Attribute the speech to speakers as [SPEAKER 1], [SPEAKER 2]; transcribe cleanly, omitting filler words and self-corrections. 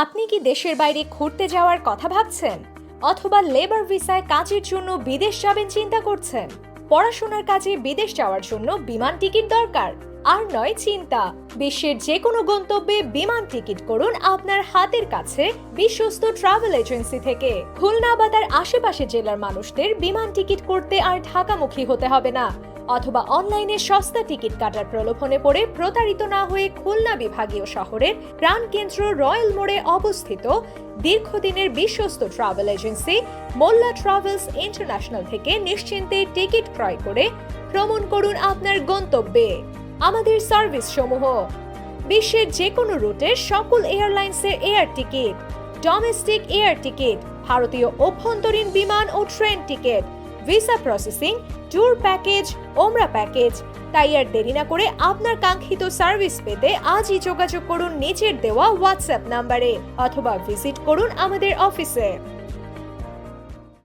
[SPEAKER 1] আপনি কি দেশের বাইরে ঘুরতে যাওয়ার কথা ভাবছেন, অথবা লেবার ভিসায় কাজের জন্য বিদেশ যাবেন চিন্তা করছেন? পড়াশোনার কাজে বিদেশ যাওয়ার জন্য বিমান টিকিট দরকার? আর নয় চিন্তা, বিশ্বের যে কোনো গন্তব্যে বিমান টিকিট করুন আপনার হাতের কাছে বিশ্বস্ত ট্রাভেল এজেন্সি থেকে। খুলনা বা তার আশেপাশে জেলার মানুষদের বিমান টিকিট করতে আর ঢাকামুখী হতে হবে না, অথবা অনলাইনে সস্তা টিকিট কাটার প্রলোভনে পড়ে প্রতারিত না হয়ে খুলনা বিভাগীয় শহরের প্রাণকেন্দ্র রয়্যাল মোড়ে অবস্থিত দীর্ঘদিনের বিশ্বস্ত ট্রাভেল এজেন্সি মোল্লা ট্রাভেলস ইন্টারন্যাশনাল থেকে নিশ্চিন্তে টিকিট ক্রয় করে ভ্রমণ করুন আপনার গন্তব্যে। আমাদের সার্ভিস সমূহ: বিশ্বের যে কোনো রুটের সকল এয়ারলাইন্সের air ticket, domestic air ticket, ভারতীয় অভ্যন্তরীণ বিমান ও train ticket, visa processing, tour package, ওমরা প্যাকেজ। তাই আর দেরি না করে আপনার কাঙ্ক্ষিত সার্ভিস পেতে আজই যোগাযোগ করুন নিচের দেওয়া হোয়াটসঅ্যাপ নাম্বারে, অথবা ভিজিট করুন আমাদের অফিসে।